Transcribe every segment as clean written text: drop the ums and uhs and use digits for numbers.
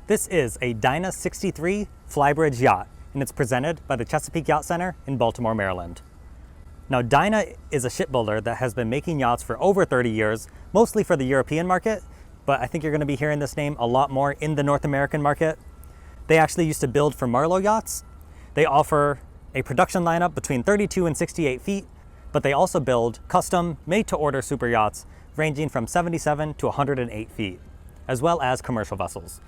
This is a Dyna 63 Flybridge Yacht, and it's presented by the Chesapeake Yacht Center in Baltimore, Maryland. Now, Dyna is a shipbuilder that has been making yachts for over 30 years, mostly for the European market, but I think you're going to be hearing this name a lot more in the North American market. They actually used to build for Marlowe Yachts. They offer a production lineup between 32 and 68 feet, but they also build custom, made-to-order super yachts ranging from 77 to 108 feet, as well as commercial vessels.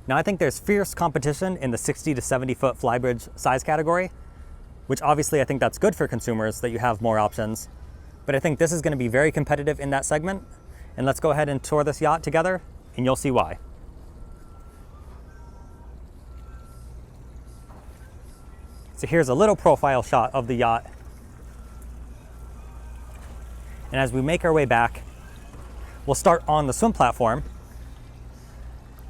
Now, I think there's fierce competition in the 60 to 70 foot Flybridge size category, which obviously I think that's good for consumers that you have more options. But I think this is going to be very competitive in that segment. And let's go ahead and tour this yacht together, and you'll see why. So here's a little profile shot of the yacht. And as we make our way back, we'll start on the swim platform.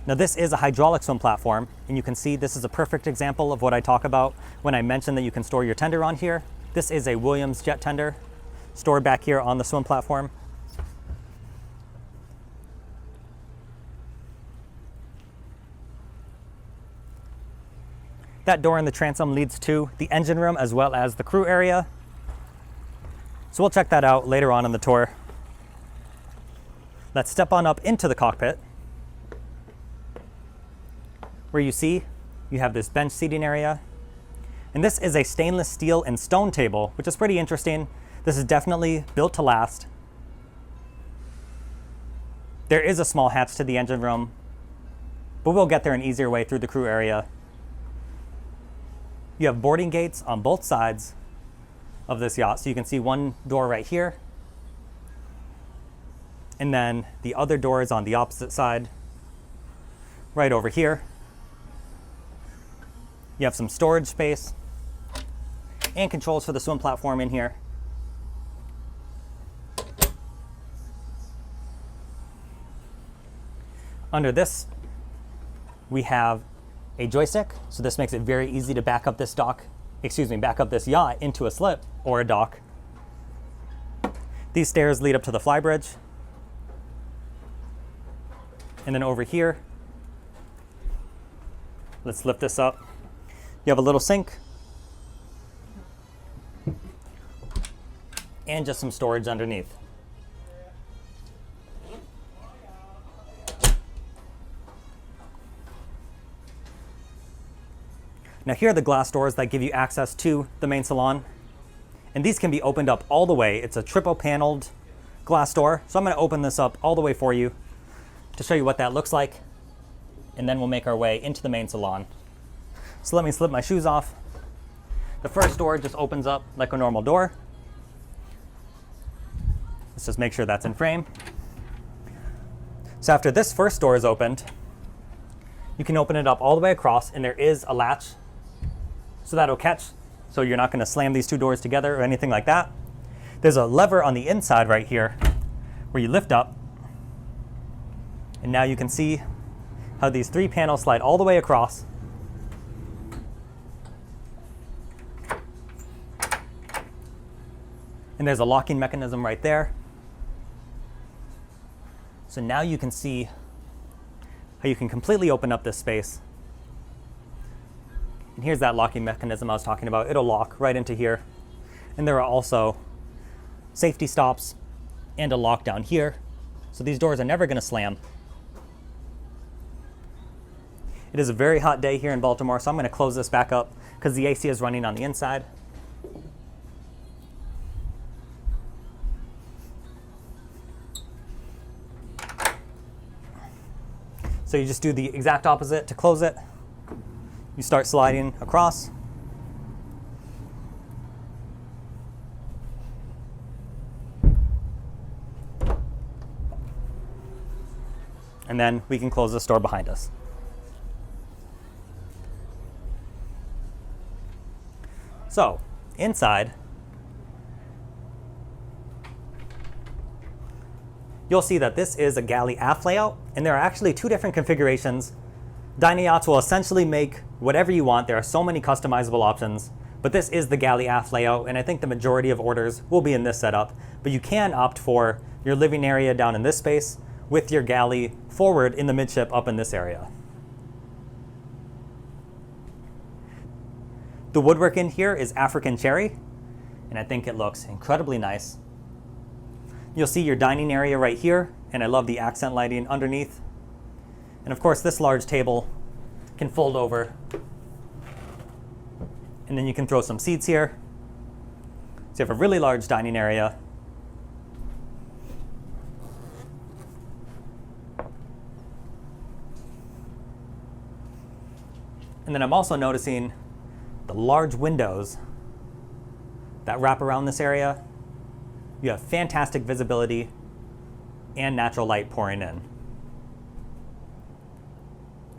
Now, this is a hydraulic swim platform, and you can see this is a perfect example of what I talk about when I mention that you can store your tender on here. This is a Williams jet tender stored back here on the swim platform. That door in the transom leads to the engine room as well as the crew area. So we'll check that out later on in the tour. Let's step on up into the cockpit, where you see you have this bench seating area. And this is a stainless steel and stone table, which is pretty interesting. This is definitely built to last. There is a small hatch to the engine room, but we'll get there an easier way through the crew area. You have boarding gates on both sides of this yacht. So you can see one door right here, and then the other door is on the opposite side, right over here. You have some storage space and controls for the swim platform in here. Under this, we have a joystick, so this makes it very easy to back up this yacht into a slip or a dock. These stairs lead up to the flybridge. And then over here, let's lift this up. You have a little sink and just some storage underneath. Now, here are the glass doors that give you access to the main salon, and these can be opened up all the way. It's a triple paneled glass door, so I'm going to open this up all the way for you to show you what that looks like, and then we'll make our way into the main salon. So let me slip my shoes off. The first door just opens up like a normal door. Let's just make sure that's in frame. So after this first door is opened, you can open it up all the way across, and there is a latch, so that'll catch, so you're not going to slam these two doors together or anything like that. There's a lever on the inside right here where you lift up, and now you can see how these three panels slide all the way across. And there's a locking mechanism right there. So now you can see how you can completely open up this space. And here's that locking mechanism I was talking about. It'll lock right into here. And there are also safety stops and a lock down here. So these doors are never going to slam. It is a very hot day here in Baltimore, so I'm going to close this back up because the AC is running on the inside. So you just do the exact opposite to close it. You start sliding across. And then we can close this door behind us. So, inside, you'll see that this is a galley aft layout, and there are actually two different configurations. Dyna Yachts will essentially make whatever you want. There are so many customizable options, but this is the galley aft layout, and I think the majority of orders will be in this setup. But you can opt for your living area down in this space with your galley forward in the midship up in this area. The woodwork in here is African cherry, and I think it looks incredibly nice. You'll see your dining area right here, and I love the accent lighting underneath. And of course, this large table can fold over, and then you can throw some seats here. So you have a really large dining area. And then I'm also noticing the large windows that wrap around this area. You have fantastic visibility and natural light pouring in.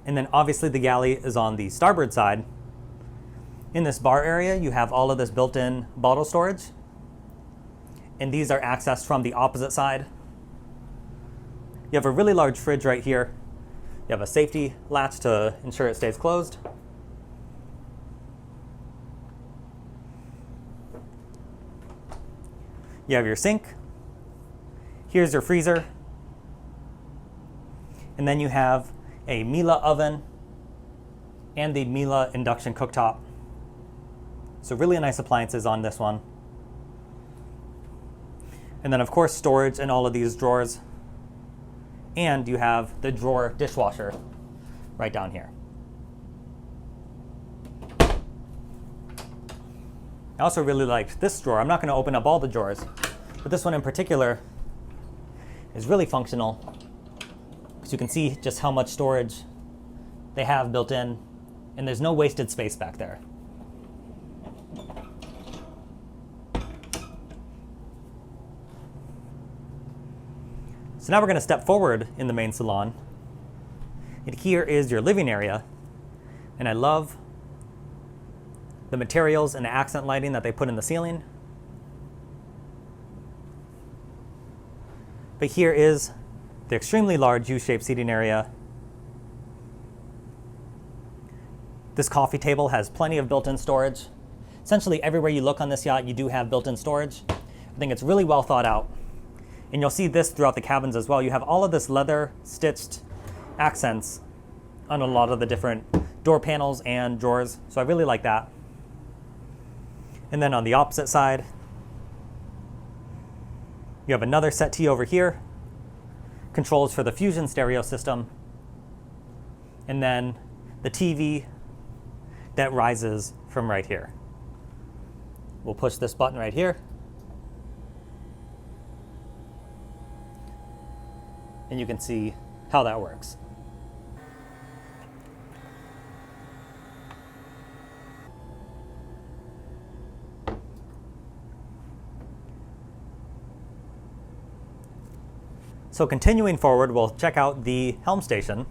And then obviously the galley is on the starboard side. In this bar area, you have all of this built-in bottle storage. And these are accessed from the opposite side. You have a really large fridge right here. You have a safety latch to ensure it stays closed. You have your sink. Here's your freezer. And then you have a Miele oven and the Miele induction cooktop. So really nice appliances on this one. And then of course storage in all of these drawers. And you have the drawer dishwasher right down here. I also really liked this drawer. I'm not going to open up all the drawers, but this one in particular is really functional because you can see just how much storage they have built in, and there's no wasted space back there. So now we're going to step forward in the main salon. And here is your living area, and I love the materials and the accent lighting that they put in the ceiling. But here is the extremely large U-shaped seating area. This coffee table has plenty of built-in storage. Essentially everywhere you look on this yacht, you do have built-in storage. I think it's really well thought out. And you'll see this throughout the cabins as well. You have all of this leather stitched accents on a lot of the different door panels and drawers. So I really like that. And then on the opposite side, you have another settee over here, controls for the Fusion stereo system, and then the TV that rises from right here. We'll push this button right here, and you can see how that works. So continuing forward, we'll check out the Helm Station.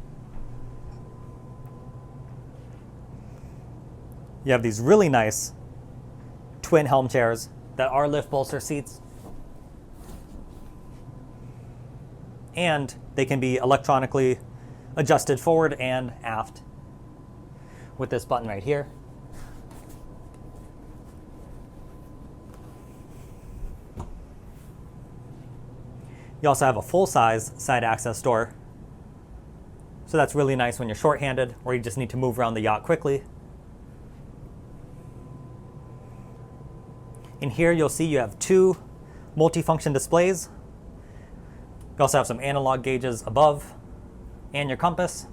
You have these really nice twin helm chairs that are lift bolster seats. And they can be electronically adjusted forward and aft with this button right here. You also have a full-size side access door. So that's really nice when you're short-handed or you just need to move around the yacht quickly. In here you'll see you have two multi-function displays. You also have some analog gauges above and your compass.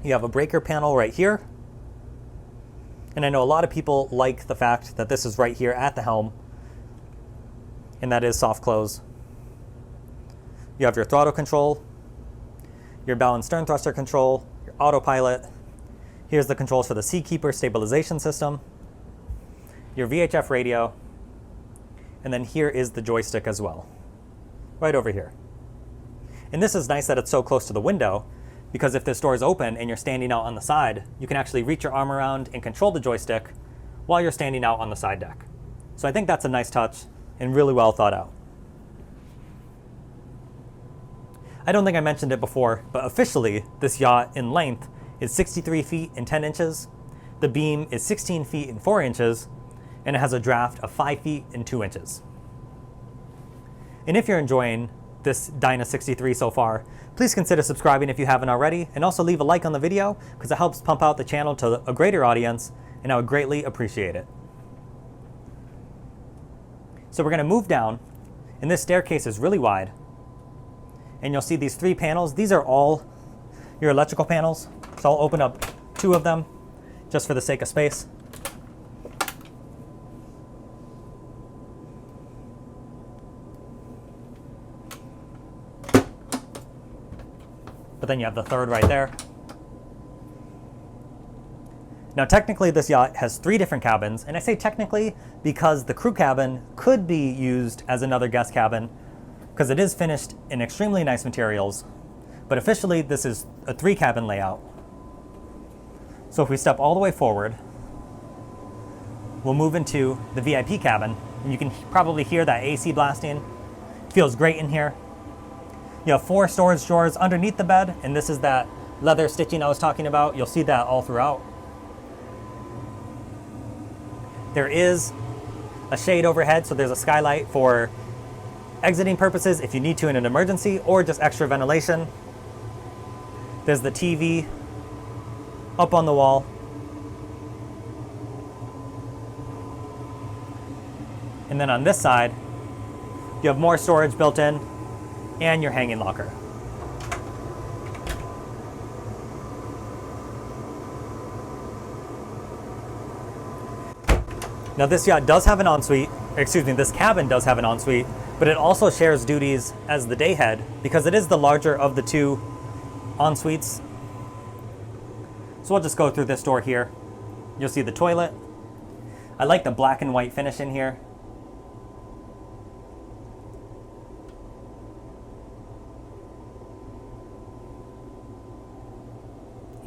You have a breaker panel right here. And I know a lot of people like the fact that this is right here at the helm, and that is soft close. You have your throttle control, your bow and stern thruster control, your autopilot. Here's the controls for the Seakeeper stabilization system, your VHF radio, and then here is the joystick as well, right over here. And this is nice that it's so close to the window, because if this door is open and you're standing out on the side, you can actually reach your arm around and control the joystick while you're standing out on the side deck. So I think that's a nice touch and really well thought out. I don't think I mentioned it before, but officially this yacht in length is 63 feet and 10 inches. The beam is 16 feet and 4 inches, and it has a draft of 5 feet and 2 inches. And if you're enjoying this Dyna 63 so far, Please consider subscribing if you haven't already, and also leave a like on the video because it helps pump out the channel to a greater audience, and I would greatly appreciate it. So we're going to move down, and this staircase is really wide, and you'll see these 3 panels. These are all your electrical panels, so I'll open up 2 of them just for the sake of space. But then you have the 3rd right there. Now technically this yacht has 3 different cabins, and I say technically because the crew cabin could be used as another guest cabin because it is finished in extremely nice materials, but officially this is a 3 cabin layout. So if we step all the way forward, we'll move into the VIP cabin, and you can probably hear that AC blasting. It feels great in here. You have 4 storage drawers underneath the bed, and this is that leather stitching I was talking about. You'll see that all throughout. There is a shade overhead, so there's a skylight for exiting purposes if you need to in an emergency, or just extra ventilation. There's the TV up on the wall. And then on this side, you have more storage built in, and your hanging locker. Now this yacht does have an ensuite, this cabin does have an ensuite, but it also shares duties as the day head because it is the larger of the 2 ensuites. So we'll just go through this door here. You'll see the toilet. I like the black and white finish in here.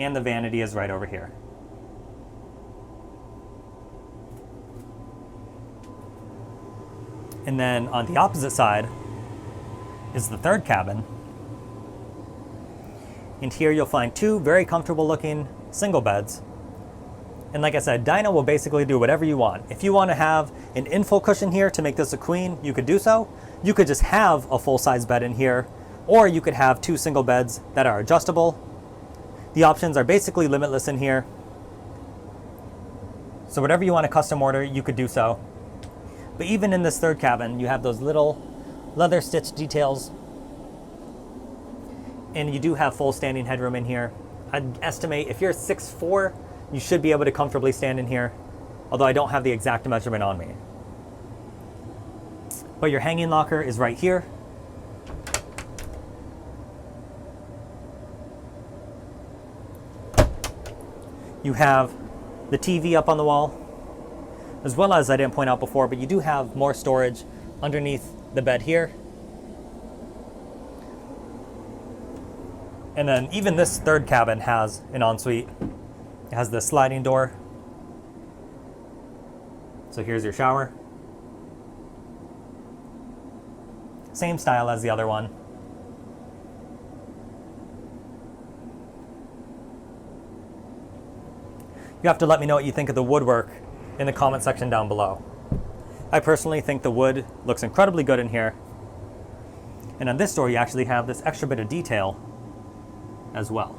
And the vanity is right over here. And then on the opposite side is the 3rd cabin. And here you'll find 2 very comfortable looking single beds. And like I said, Dyna will basically do whatever you want. If you want to have an info cushion here to make this a queen, you could do so. You could just have a full-size bed in here, or you could have 2 single beds that are adjustable. The options are basically limitless in here. So whatever you want to custom order, you could do so. But even in this 3rd cabin, you have those little leather stitch details. And you do have full standing headroom in here. I'd estimate if you're 6'4", you should be able to comfortably stand in here, although I don't have the exact measurement on me. But your hanging locker is right here. You have the TV up on the wall, as well as I didn't point out before, but you do have more storage underneath the bed here. And then even this 3rd cabin has an ensuite. It has the sliding door. So here's your shower. Same style as the other one. You have to let me know what you think of the woodwork in the comment section down below. I personally think the wood looks incredibly good in here. And on this door, you actually have this extra bit of detail as well.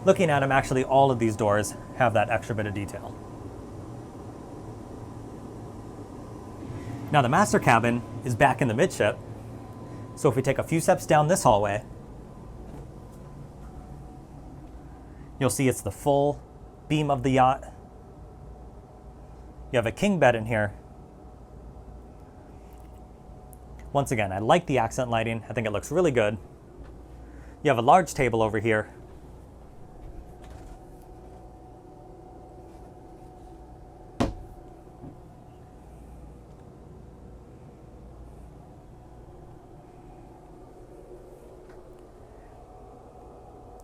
Looking at them, actually all of these doors have that extra bit of detail. Now the master cabin is back in the midship. So if we take a few steps down this hallway, you'll see it's the full beam of the yacht. You have a king bed in here. Once again, I like the accent lighting. I think it looks really good. You have a large table over here.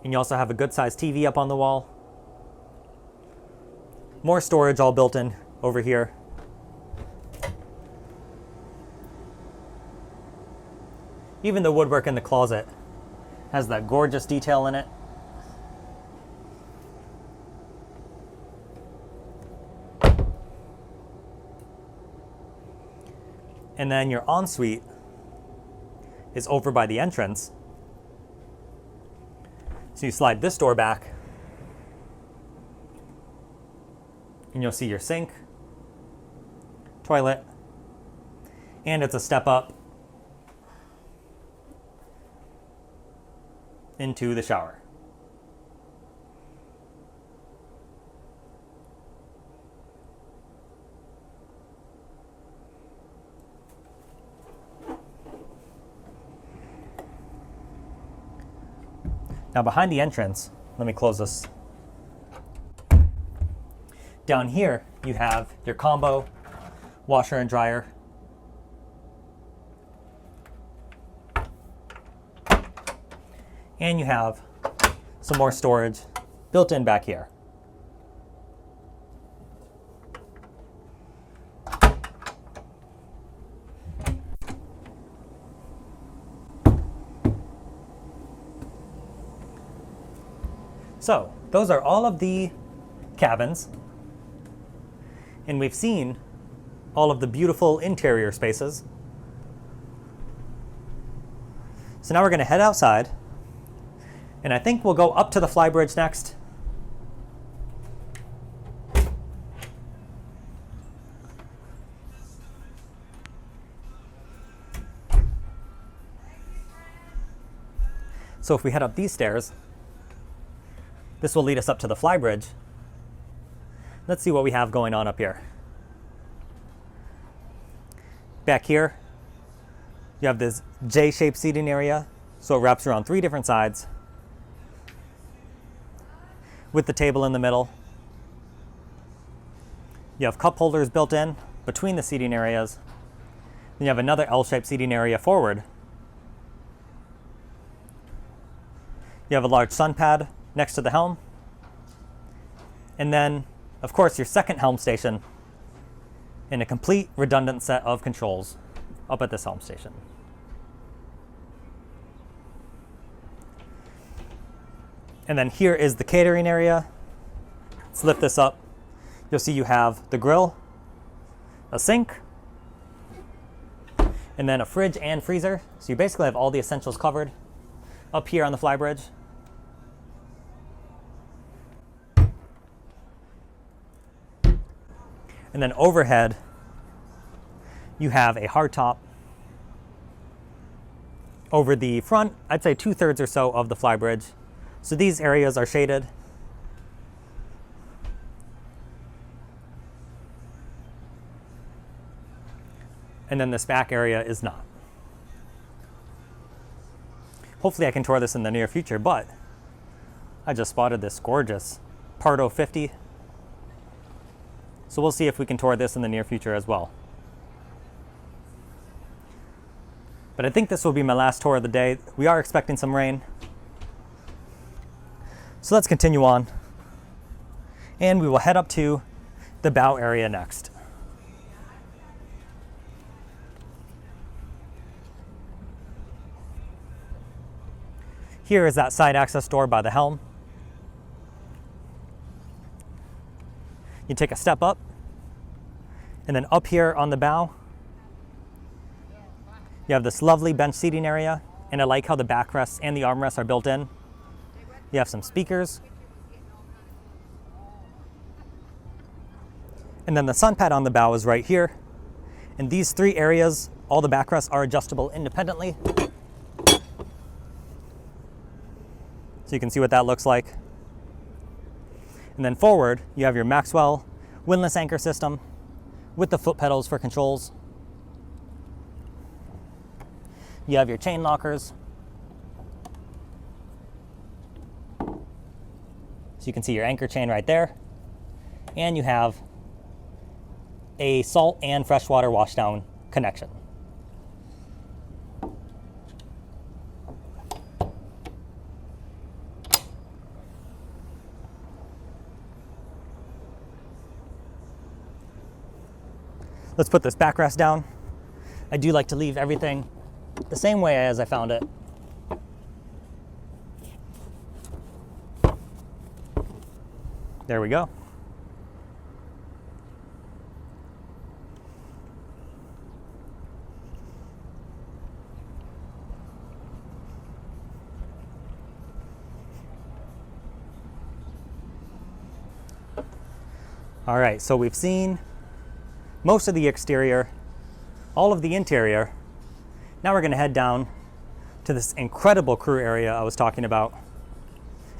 And you also have a good sized TV up on the wall. More storage all built in over here. Even the woodwork in the closet has that gorgeous detail in it. And then your ensuite is over by the entrance. So you slide this door back, and you'll see your sink, toilet, and it's a step up into the shower. Now behind the entrance, let me close this. Down here, you have your combo washer and dryer. And you have some more storage built in back here. So, those are all of the cabins. And we've seen all of the beautiful interior spaces. So now we're going to head outside. And I think we'll go up to the Flybridge next. So if we head up these stairs, this will lead us up to the Flybridge. Let's see what we have going on up here. Back here, you have this J-shaped seating area, so it wraps around 3 different sides, with the table in the middle. You have cup holders built in between the seating areas. Then you have another L-shaped seating area forward. You have a large sun pad next to the helm. And then, of course, your second helm station and a complete redundant set of controls up at this helm station. And then here is the catering area. Let's lift this up. You'll see you have the grill, a sink, and then a fridge and freezer. So you basically have all the essentials covered up here on the Flybridge. And then overhead, you have a hardtop over the front, I'd say 2/3 or so of the Flybridge. So these areas are shaded. And then this back area is not. Hopefully I can tour this in the near future, but I just spotted this gorgeous Pardo 50. So we'll see if we can tour this in the near future as well. But I think this will be my last tour of the day. We are expecting some rain. So let's continue on. And we will head up to the bow area next. Here is that side access door by the helm. You take a step up, and then up here on the bow, you have this lovely bench seating area, and I like how the backrests and the armrests are built in. You have some speakers. And then the sun pad on the bow is right here. And these 3 areas, all the backrests are adjustable independently. So you can see what that looks like. And then forward, you have your Maxwell windlass anchor system with the foot pedals for controls. You have your chain lockers. So you can see your anchor chain right there. And you have a salt and freshwater washdown connection. Let's put this backrest down. I do like to leave everything the same way as I found it. There we go. All right, so we've seen most of the exterior, all of the interior. Now we're gonna head down to this incredible crew area I was talking about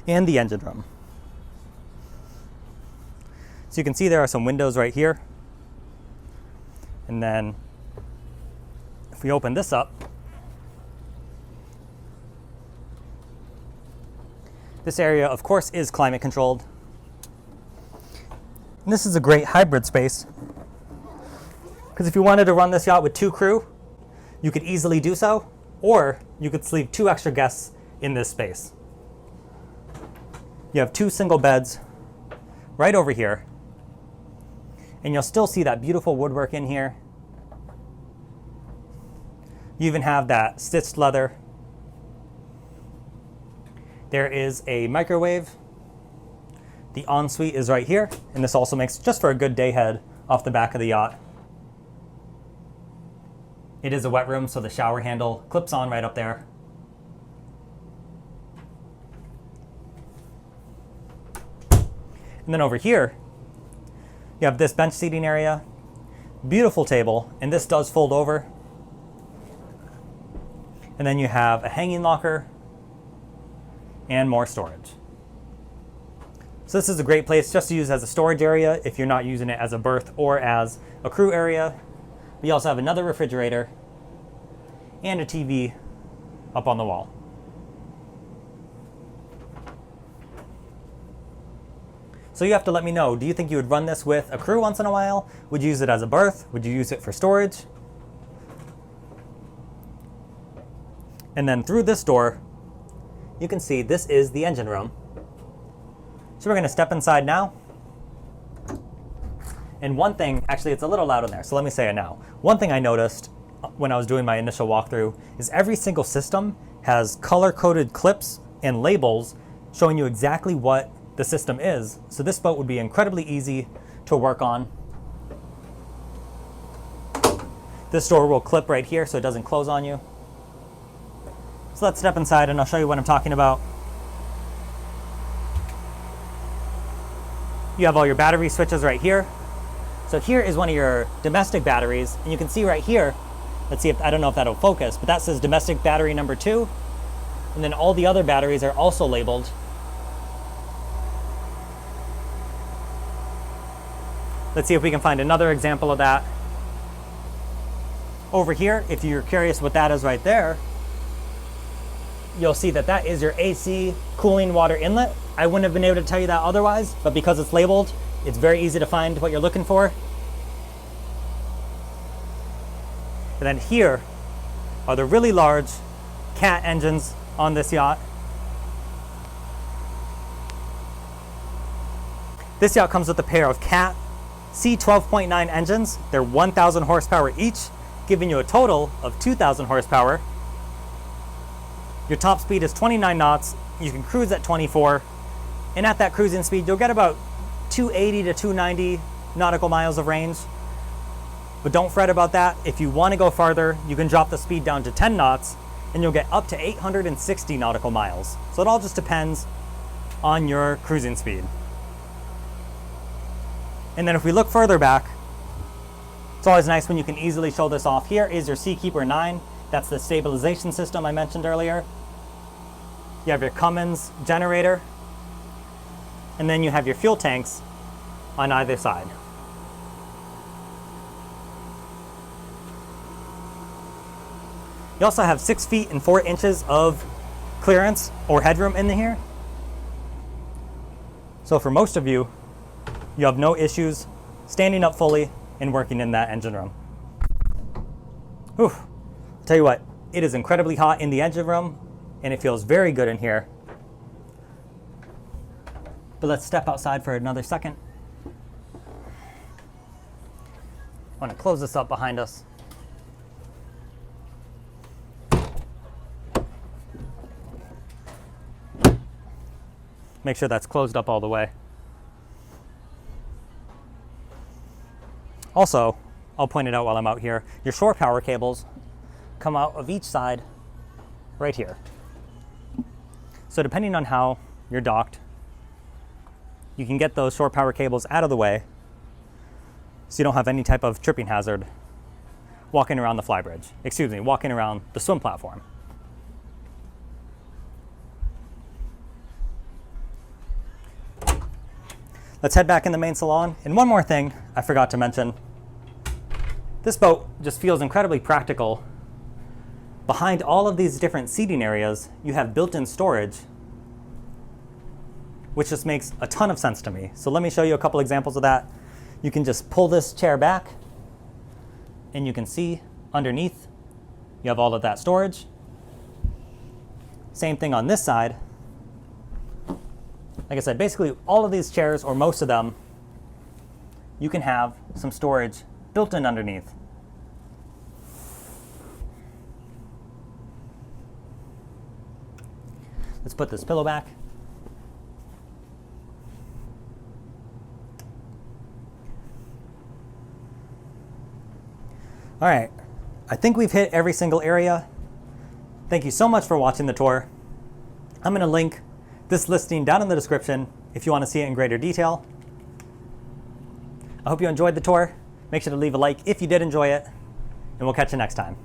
and the engine room. So you can see there are some windows right here. And then if we open this up, this area, of course, is climate controlled. And this is a great hybrid space because if you wanted to run this yacht with 2 crew, you could easily do so, or you could sleep 2 extra guests in this space. You have 2 single beds right over here, and you'll still see that beautiful woodwork in here. You even have that stitched leather. There is a microwave. The ensuite is right here, and this also makes just for a good day head off the back of the yacht. It is a wet room, so the shower handle clips on right up there. And then over here, you have this bench seating area, beautiful table, and this does fold over. And then you have a hanging locker and more storage. So this is a great place just to use as a storage area if you're not using it as a berth or as a crew area. We also have another refrigerator and a TV up on the wall. So you have to let me know, do you think you would run this with a crew once in a while? Would you use it as a berth? Would you use it for storage? And then through this door, you can see this is the engine room. So we're gonna step inside now. And one thing, actually it's a little loud in there, so let me say it now. One thing I noticed when I was doing my initial walkthrough is every single system has color-coded clips and labels showing you exactly what the system is. So this boat would be incredibly easy to work on. This door will clip right here so it doesn't close on you. So let's step inside and I'll show you what I'm talking about. You have all your battery switches right here. So here is one of your domestic batteries, and you can see right here, let's see if, I don't know if that'll focus, but that says domestic battery number 2. And then all the other batteries are also labeled. Let's see if we can find another example of that. Over here, if you're curious what that is right there, you'll see that that is your AC cooling water inlet. I wouldn't have been able to tell you that otherwise, but because it's labeled, it's very easy to find what you're looking for. And then here are the really large Cat engines on this yacht. This yacht comes with a pair of Cat C12.9 engines. They're 1,000 horsepower each, giving you a total of 2,000 horsepower. Your top speed is 29 knots. You can cruise at 24. And at that cruising speed, you'll get about 280 to 290 nautical miles of range. But don't fret about that. If you want to go farther, you can drop the speed down to 10 knots and you'll get up to 860 nautical miles. So it all just depends on your cruising speed. And then if we look further back, it's always nice when you can easily show this off. Here is your Seakeeper 9. That's the stabilization system I mentioned earlier. You have your Cummins generator. And then you have your fuel tanks on either side. You also have 6 feet and 4 inches of clearance or headroom in here. So for most of you, you have no issues standing up fully and working in that engine room. Whew. I'll tell you what, it is incredibly hot in the engine room and it feels very good in here. But let's step outside for another second. I want to close this up behind us. Make sure that's closed up all the way. Also, I'll point it out while I'm out here, your shore power cables come out of each side right here. So depending on how you're docked, you can get those shore power cables out of the way so you don't have any type of tripping hazard walking around the flybridge. Excuse me, walking around the swim platform. Let's head back in the main salon. And one more thing I forgot to mention. This boat just feels incredibly practical. Behind all of these different seating areas, you have built-in storage, which just makes a ton of sense to me. So let me show you a couple examples of that. You can just pull this chair back, and you can see underneath, you have all of that storage. Same thing on this side. Like I said, basically all of these chairs, or most of them, you can have some storage built in underneath. Let's put this pillow back. All right, I think we've hit every single area. Thank you so much for watching the tour. I'm gonna link this listing down in the description if you want to see it in greater detail. I hope you enjoyed the tour. Make sure to leave a like if you did enjoy it, and we'll catch you next time.